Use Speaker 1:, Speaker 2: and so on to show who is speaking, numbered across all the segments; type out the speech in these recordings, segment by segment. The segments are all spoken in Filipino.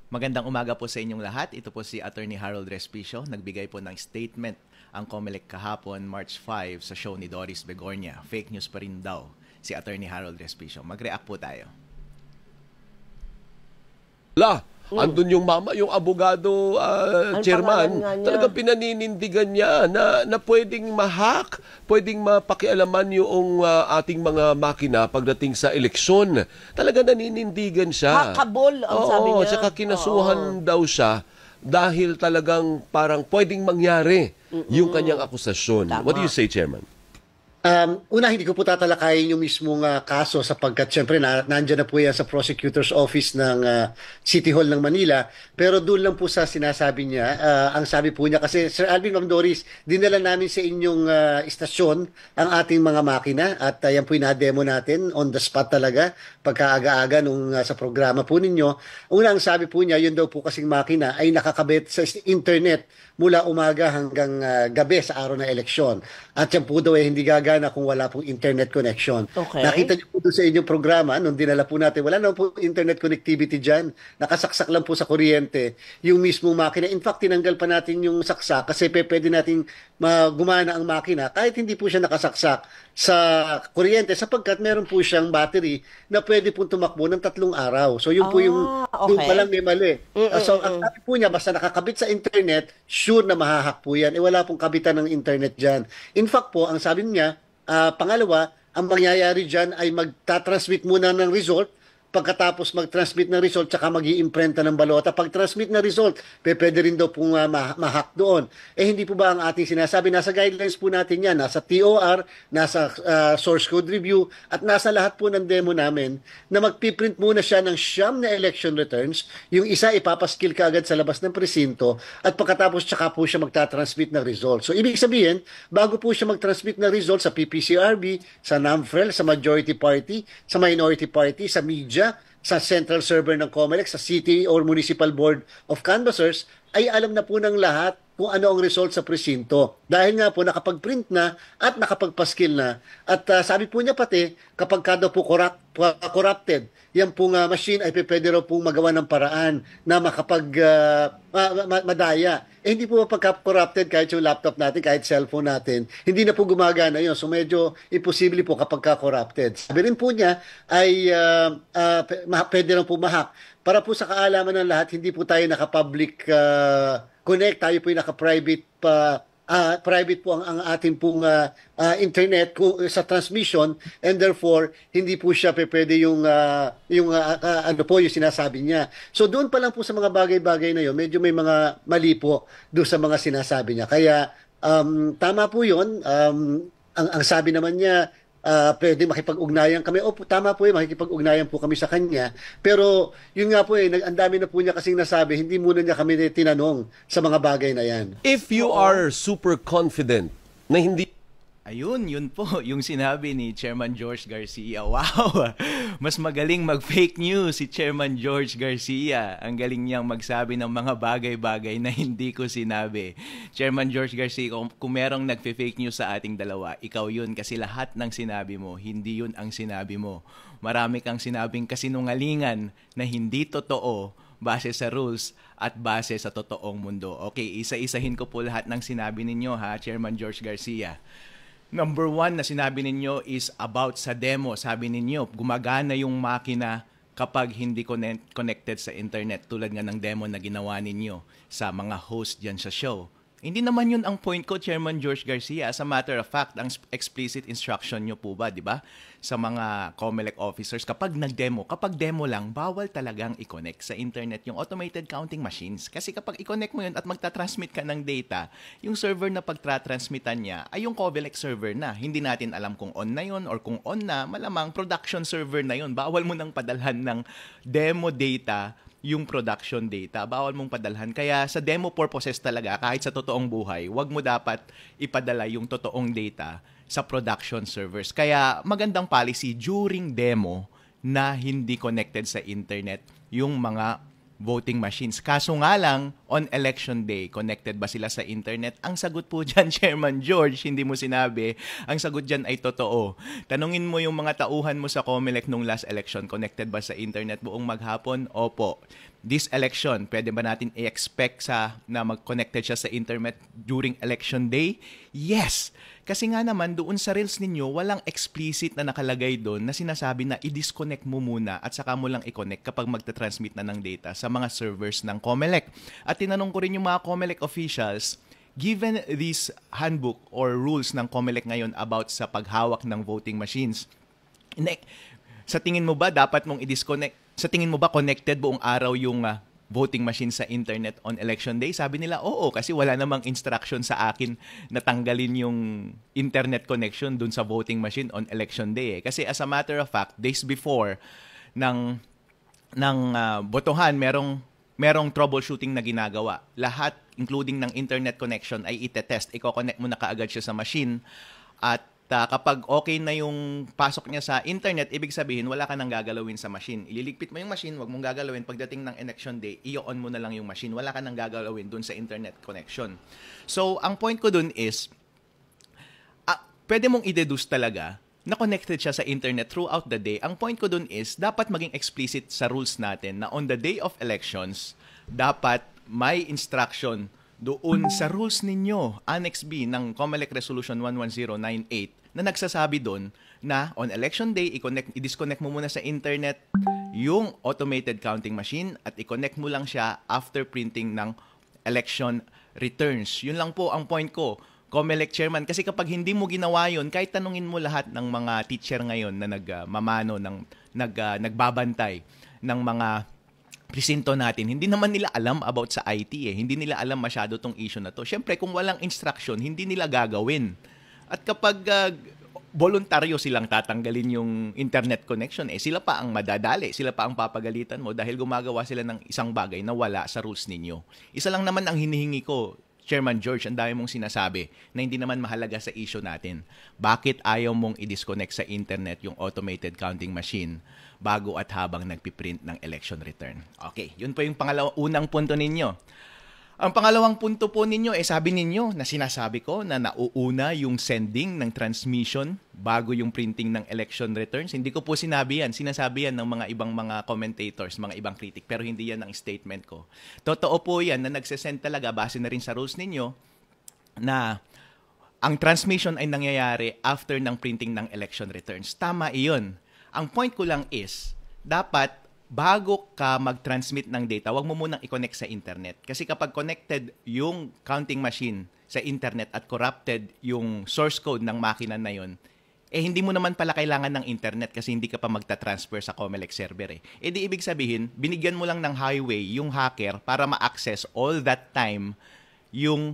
Speaker 1: Magandang umaga po sa inyong lahat. Ito po si Attorney Harold Respicio. Nagbigay po ng statement ang COMELEC kahapon, March 5, sa show ni Doris Begornia. Fake news pa rin daw si Attorney Harold Respicio. Mag-react po tayo.
Speaker 2: Andun yung mama, yung abogado chairman, talagang pinaninindigan niya na pwedeng ma-hack, pwedeng mapakialaman yung ating mga makina pagdating sa eleksyon. Talagang naninindigan siya.
Speaker 3: Hackable ang sabi niya.
Speaker 2: Tsaka kinasuhan daw siya dahil talagang parang pwedeng mangyari yung kanyang akusasyon.
Speaker 3: Tama.
Speaker 2: What do you say, Chairman?
Speaker 4: Una, hindi ko po tatalakayin yung mismong kaso sapagkat syempre nandiyan na po yan sa prosecutor's office ng City Hall ng Manila. Pero doon lang po sa sinasabi niya, ang sabi po niya, kasi Sir Alvin, Ma'am Doris, dinala namin sa inyong istasyon ang ating mga makina at yan po na-demo natin on the spot talaga pagkaaga-aga nung sa programa po ninyo. Una, ang sabi po niya, yun daw po kasing makina ay nakakabit sa internet mula umaga hanggang gabi sa araw ng eleksyon. At yan po daw hindi gagana kung wala pong internet connection.
Speaker 3: Okay.
Speaker 4: Nakita niyo po doon sa inyong programa, nung dinala po natin, wala naman po internet connectivity dyan. Nakasaksak lang po sa kuryente yung mismong makina. In fact, tinanggal pa natin yung saksak kasi pwede natin gumana ang makina kahit hindi po siya nakasaksak sa kuryente sapagkat meron po siyang battery na pwede po tumakbo ng 3 araw. So yun po yung doon pa lang may mali. So ang sabi po niya, basta nakakabit sa internet, sure na mahahak po yan. Wala pong kabitan ng internet dyan. In fact po, ang sabi niya, pangalawa, ang mangyayari dyan ay magtatransmit muna ng result. Pagkatapos mag-transmit ng result, tsaka mag-iimprenta ng balota. Pag-transmit na result, pwede rin daw pong ma-hack doon. Hindi po ba ang ating sinasabi? Nasa guidelines po natin yan. Nasa TOR, nasa source code review, at nasa lahat po ng demo namin na magpiprint muna siya ng siyam na election returns. Yung isa, ipapaskill ka agad sa labas ng presinto, at pagkatapos tsaka po siya magta-transmit ng result. So, ibig sabihin, bago po siya mag-transmit ng result sa PPCRB, sa NAMFREL, sa majority party, sa minority party, sa media, sa central server ng COMELEC, sa City or Municipal Board of Canvassers, ay alam na po ng lahat kung ano ang result sa presinto. Dahil nga po nakapag-print na at nakapagpaskil na. At sabi po niya pati, kapag kada po corrupted, yan pong machine ay pwede raw pong magawa ng paraan na madaya. Hindi po pagka-corrupted kahit yung laptop natin, kahit cellphone natin, hindi na po gumagana yun. So medyo imposible po kapag ka-corrupted. Sabi rin po niya ay pwede lang po mahack. Para po sa kaalaman ng lahat, hindi po tayo naka-public connect, tayo po yung naka-private private po ang ating pong internet sa transmission, and therefore hindi po siya pwede yung ano po yung sinasabi niya. So doon pa lang po sa mga bagay-bagay na yun, medyo may mga mali po doon sa mga sinasabi niya. Kaya tama po yun. Ang sabi naman niya, pwede makipag-ugnayan kami. Tama po makikipag-ugnayan po kami sa kanya. Pero yun nga po ang dami na po niya kasing nasabi, hindi muna niya kami tinanong sa mga bagay na yan.
Speaker 2: If you are super confident na hindi...
Speaker 1: Ayun, yun po, yung sinabi ni Chairman George Garcia. Wow! Mas magaling mag-fake news si Chairman George Garcia. Ang galing niyang magsabi ng mga bagay-bagay na hindi ko sinabi. Chairman George Garcia, kung merong nagfe-fake news sa ating dalawa, ikaw yun kasi lahat ng sinabi mo, hindi yun ang sinabi mo. Marami kang sinabing kasinungalingan na hindi totoo base sa rules at base sa totoong mundo. Okay, isa-isahin ko po lahat ng sinabi ninyo ha, Chairman George Garcia. Number 1 na sinabi ninyo is about sa demo. Sabi ninyo, gumagana yung makina kapag hindi connected sa internet, tulad nga ng demo na ginawa ninyo sa mga host dyan sa show. Hindi naman yun ang point ko, Chairman George Garcia. As a matter of fact, ang explicit instruction nyo po ba, di ba, sa mga COMELEC officers, kapag demo lang, bawal talagang i-connect sa internet yung automated counting machines. Kasi kapag i-connect mo yun at magta-transmit ka ng data, yung server na pagtra-transmitan niya ay yung COMELEC server na. Hindi natin alam kung on na yun or kung on na, malamang production server na yun. Bawal mo nang padalhan ng demo data yung production data, bawal mong padalhan. Kaya sa demo purposes talaga, kahit sa totoong buhay, wag mo dapat ipadala yung totoong data sa production servers. Kaya magandang policy during demo na hindi connected sa internet yung mga voting machines. Kaso nga lang, on election day, connected ba sila sa internet? Ang sagot po dyan, Chairman George, hindi mo sinabi, ang sagot dyan ay totoo. Tanungin mo yung mga tauhan mo sa COMELEC nung last election, connected ba sa internet buong maghapon? Opo. This election, pwede ba natin i-expect na mag-connected siya sa internet during election day? Yes! Kasi nga naman, doon sa reels ninyo, walang explicit na nakalagay doon na sinasabi na i-disconnect mo muna at saka mo lang i-connect kapag magta-transmit na ng data sa mga servers ng COMELEC. At tinanong ko rin yung mga COMELEC officials, given this handbook or rules ng COMELEC ngayon about sa paghawak ng voting machines, sa tingin mo ba dapat mong i-disconnect? Sa tingin mo ba connected buong araw yung voting machine sa internet on election day? Sabi nila, oo, kasi wala namang instruction sa akin na tanggalin yung internet connection dun sa voting machine on election day. Kasi as a matter of fact, days before ng botohan, merong troubleshooting na ginagawa. Lahat, including ng internet connection, ay itetest. Iko-connect mo na kaagad siya sa machine at kapag okay na yung pasok niya sa internet, ibig sabihin, wala ka nang gagalawin sa machine. Ililigpit mo yung machine, wag mong gagalawin. Pagdating ng election day, i-on mo na lang yung machine. Wala ka nang gagalawin dun sa internet connection. So, ang point ko dun is, pwede mong i-deduce talaga na connected siya sa internet throughout the day. Ang point ko dun is, dapat maging explicit sa rules natin na on the day of elections, dapat may instruction doon sa rules ninyo, Annex B ng COMELEC Resolution 11098, na nagsasabi doon na on election day, i-disconnect mo muna sa internet yung automated counting machine at i-connect mo lang siya after printing ng election returns. Yun lang po ang point ko, COMELEC Chairman. Kasi kapag hindi mo ginawa yun, kahit tanungin mo lahat ng mga teacher ngayon na nagbabantay ng mga presinto natin, hindi naman nila alam about sa IT Hindi nila alam masyado tong issue na to. Siyempre, kung walang instruction, hindi nila gagawin. At kapag voluntaryo silang tatanggalin yung internet connection, sila pa ang madadali, sila pa ang papagalitan mo dahil gumagawa sila ng isang bagay na wala sa rules ninyo. Isa lang naman ang hinihingi ko, Chairman George, ang dami mong sinasabi na hindi naman mahalaga sa issue natin. Bakit ayaw mong i-disconnect sa internet yung automated counting machine bago at habang nagpiprint ng election return? Okay, yun po yung unang punto ninyo. Ang pangalawang punto po ninyo, sabi ninyo na sinasabi ko na nauuna yung sending ng transmission bago yung printing ng election returns. Hindi ko po sinabi yan. Sinasabi yan ng mga ibang mga commentators, mga ibang critic, pero hindi yan ang statement ko. Totoo po yan na nagsesend talaga, base na rin sa rules ninyo, na ang transmission ay nangyayari after ng printing ng election returns. Tama iyon. Ang point ko lang is, dapat bago ka mag-transmit ng data, huwag mo munang i-connect sa internet. Kasi kapag connected yung counting machine sa internet at corrupted yung source code ng makina na yun, hindi mo naman pala kailangan ng internet kasi hindi ka pa magta-transfer sa COMELEC server. Di ibig sabihin, binigyan mo lang ng highway yung hacker para ma-access all that time yung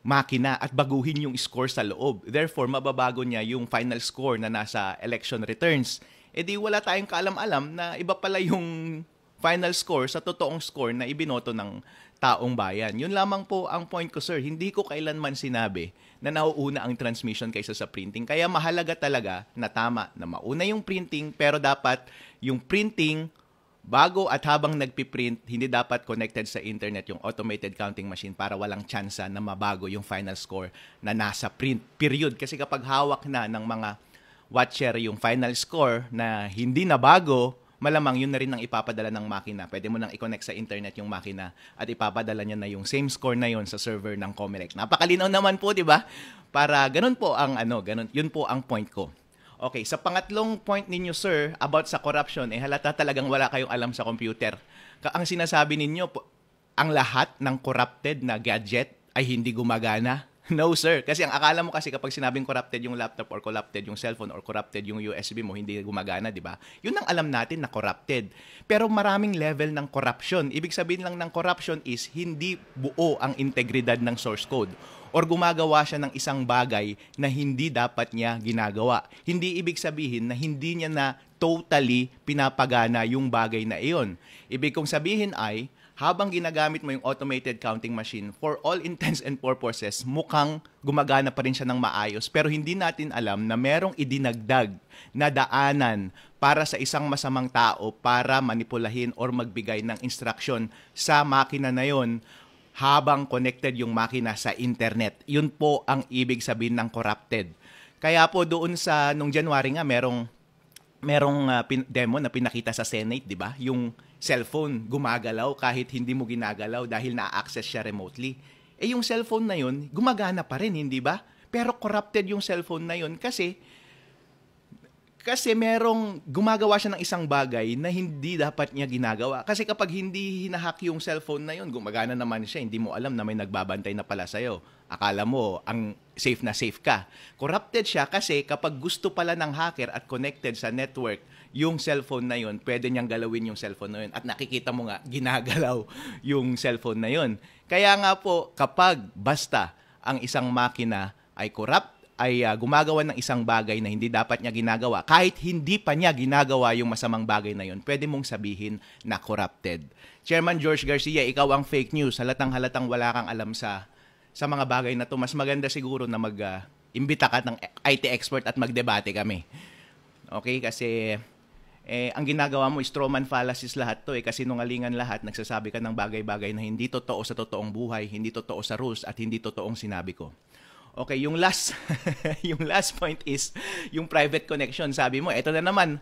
Speaker 1: makina at baguhin yung score sa loob. Therefore, mababago niya yung final score na nasa election returns. Di wala tayong kaalam-alam na iba pala yung final score sa totoong score na ibinoto ng taong bayan. Yun lamang po ang point ko, sir. Hindi ko kailanman sinabi na nauuna ang transmission kaysa sa printing. Kaya mahalaga talaga na tama na mauna yung printing, pero dapat yung printing bago at habang nagpiprint, hindi dapat connected sa internet yung automated counting machine para walang tsansa na mabago yung final score na nasa print. Period. Kasi kapag hawak na ng mga watcher yung final score na hindi na bago, malamang yun na rin ang ipapadala ng makina. Pwede mo nang i-connect sa internet yung makina at ipapadala niya na yung same score na yun sa server ng COMELEC. Napakalinaw naman po, di ba? Para ganun po ang yun po ang point ko. Okay, sa pangatlong point ninyo, sir, about sa corruption, halata talagang wala kayong alam sa computer. Ang sinasabi ninyo, ang lahat ng corrupted na gadget ay hindi gumagana. No, sir. Kasi ang akala mo kasi kapag sinabing corrupted yung laptop or corrupted yung cellphone or corrupted yung USB mo, hindi gumagana, di ba? Yun ang alam natin na corrupted. Pero maraming level ng corruption. Ibig sabihin lang ng corruption is hindi buo ang integridad ng source code or gumagawa siya ng isang bagay na hindi dapat niya ginagawa. Hindi ibig sabihin na hindi niya na totally pinapagana yung bagay na iyon. Ibig kong sabihin ay, habang ginagamit mo yung automated counting machine, for all intents and purposes, mukhang gumagana pa rin siya ng maayos. Pero hindi natin alam na merong idinagdag na daanan para sa isang masamang tao para manipulahin or magbigay ng instruction sa makina na yon habang connected yung makina sa internet. Yun po ang ibig sabihin ng corrupted. Kaya po doon sa nung January nga merong demo na pinakita sa Senate, 'di ba? Yung cellphone gumagalaw kahit hindi mo ginagalaw dahil na-access siya remotely. Yung cellphone na yun gumagana pa rin, hindi ba? Pero corrupted yung cellphone na yun kasi merong gumagawa siya ng isang bagay na hindi dapat niya ginagawa. Kasi kapag hindi hinahack yung cellphone na yun, gumagana naman siya, hindi mo alam na may nagbabantay na pala sa'yo. Akala mo, ang safe na safe ka. Corrupted siya kasi kapag gusto pala ng hacker at connected sa network, yung cellphone na yun, pwede niyang galawin yung cellphone na yun. At nakikita mo nga, ginagalaw yung cellphone na yun. Kaya nga po, kapag basta ang isang makina ay corrupt, ay gumagawa ng isang bagay na hindi dapat niya ginagawa, kahit hindi pa niya ginagawa yung masamang bagay na yun, pwede mong sabihin na corrupted. Chairman George Garcia, ikaw ang fake news. Halatang wala kang alam sa mga bagay na to. Mas maganda siguro na mag-imbita ka ng IT expert at magdebate kami. Okay? Kasi ang ginagawa mo, strawman fallacies lahat to kasi nungalingan lahat, nagsasabi ka ng bagay-bagay na hindi totoo sa totoong buhay, hindi totoo sa rules, at hindi totoong sinabi ko. Okay, yung last point is yung private connection. Sabi mo, eto na naman,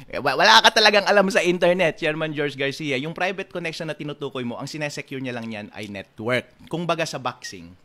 Speaker 1: wala ka talagang alam sa internet, Chairman George Garcia. Yung private connection na tinutukoy mo, ang sinesecure niya lang yan ay network. Kung baga sa boxing,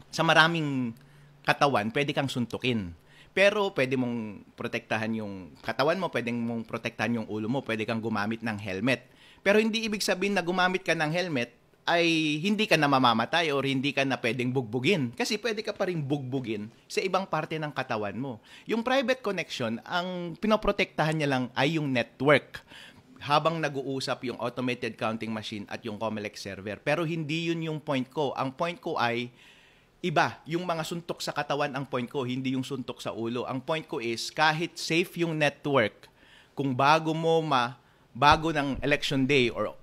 Speaker 1: sa maraming katawan, pwede kang suntukin. Pero pwede mong protektahan yung katawan mo, pwede mong protektahan yung ulo mo, pwede kang gumamit ng helmet. Pero hindi ibig sabihin na gumamit ka ng helmet ay hindi ka na mamamatay or hindi ka na pwedeng bugbugin. Kasi pwede ka pa rin bugbugin sa ibang parte ng katawan mo. Yung private connection, ang pinoprotektahan niya lang ay yung network habang nag-uusap yung automated counting machine at yung COMELEC server. Pero hindi yun yung point ko. Ang point ko ay iba. Yung mga suntok sa katawan ang point ko, hindi yung suntok sa ulo. Ang point ko is kahit safe yung network, kung bago ng election day or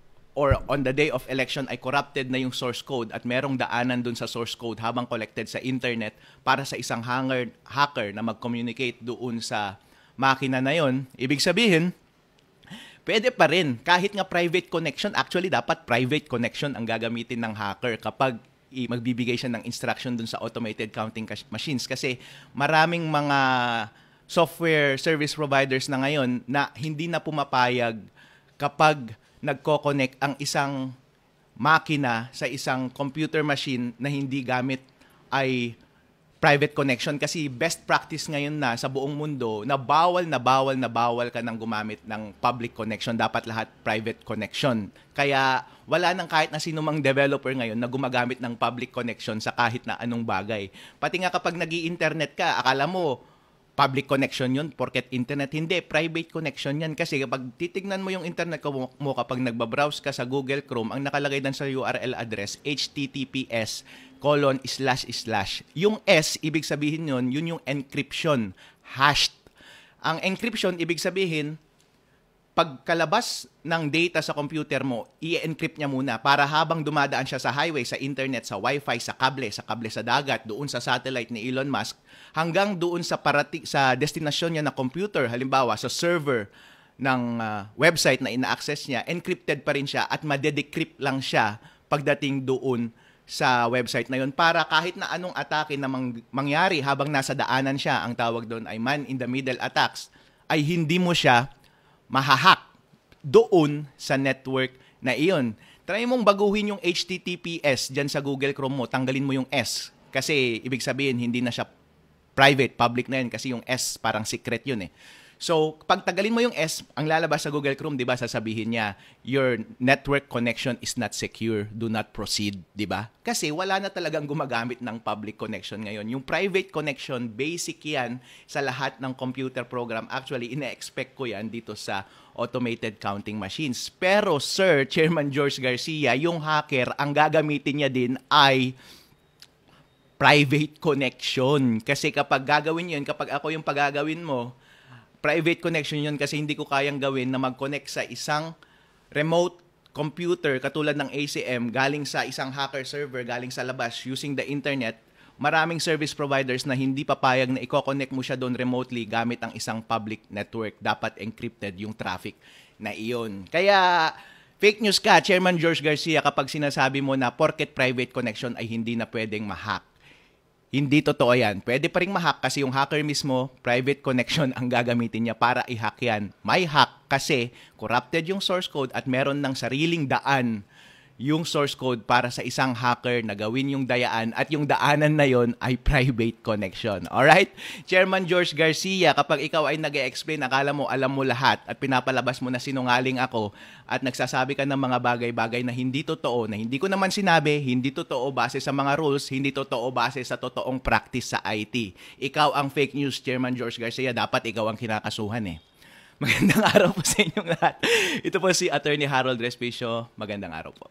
Speaker 1: on the day of election ay corrupted na yung source code at merong daanan dun sa source code habang collected sa internet para sa isang hacker na mag-communicate doon sa makina na yon, ibig sabihin, pwede pa rin. Kahit nga private connection, actually dapat private connection ang gagamitin ng hacker kapag magbibigay siya ng instruction dun sa automated counting machines. Kasi maraming mga software service providers na ngayon na hindi na pumapayag kapag nagko-connect ang isang makina sa isang computer machine na hindi gamit ay private connection. Kasi best practice ngayon na sa buong mundo na bawal ka nang gumamit ng public connection. Dapat lahat private connection. Kaya wala nang kahit na sino mang developer ngayon na gumagamit ng public connection sa kahit na anong bagay. Pati nga kapag nag-i-internet ka, akala mo public connection yun, porket internet. Hindi, private connection yan. Kasi kapag titignan mo yung internet mo kapag nagbabrowse ka sa Google Chrome, ang nakalagay dan sa URL address, https:// yung S, ibig sabihin yun yung encryption, hashed. Ang encryption, ibig sabihin, pagkalabas ng data sa computer mo, i-encrypt niya muna para habang dumadaan siya sa highway, sa internet, sa wifi, sa kable sa dagat, doon sa satellite ni Elon Musk, hanggang doon sa destinasyon niya na computer, halimbawa sa server ng website na ina-access niya, encrypted pa rin siya at madedecrypt lang siya pagdating doon sa website na yun para kahit na anong atake na mangyari habang nasa daanan siya, ang tawag doon ay man-in-the-middle attacks, ay hindi mo siya mahahack doon sa network na iyon. Try mong baguhin yung HTTPS dyan sa Google Chrome mo, tanggalin mo yung S. Kasi ibig sabihin, hindi na siya private, public na yun kasi yung S parang secret yun eh. So, pag tagalin mo yung S, ang lalabas sa Google Chrome, di ba, sasabihin niya, your network connection is not secure, do not proceed, di ba? Kasi wala na talagang gumagamit ng public connection ngayon. Yung private connection, basic yan sa lahat ng computer program. Actually, ina-expect ko yan dito sa automated counting machines. Pero, Sir, Chairman George Garcia, yung hacker, ang gagamitin niya din ay private connection. Kasi kapag gagawin yun, kapag ako yung pagagawin mo, private connection yun kasi hindi ko kayang gawin na mag-connect sa isang remote computer katulad ng ACM galing sa isang hacker server, galing sa labas using the internet. Maraming service providers na hindi papayag na i-connect mo siya doon remotely gamit ang isang public network. Dapat encrypted yung traffic na iyon. Kaya Fake news ka, Chairman George Garcia, kapag sinasabi mo na porket private connection ay hindi na pwedeng ma-hack. Hindi totoo yan. Pwede pa rin ma-hack kasi yung hacker mismo, private connection ang gagamitin niya para i-hack yan. May hack kasi corrupted yung source code at meron ng sariling daan yung source code para sa isang hacker na gawin yung dayaan at yung daanan na yon ay private connection. Alright? Chairman George Garcia, kapag ikaw ay nag-e-explain, akala mo alam mo lahat at pinapalabas mo na sinungaling ako at nagsasabi ka ng mga bagay-bagay na hindi totoo, na hindi ko naman sinabi, hindi totoo base sa mga rules, hindi totoo base sa totoong practice sa IT. Ikaw ang fake news, Chairman George Garcia, dapat ikaw ang kinakasuhan eh. Magandang araw po sa inyong lahat. Ito po si Attorney Harold Respicio. Magandang araw po.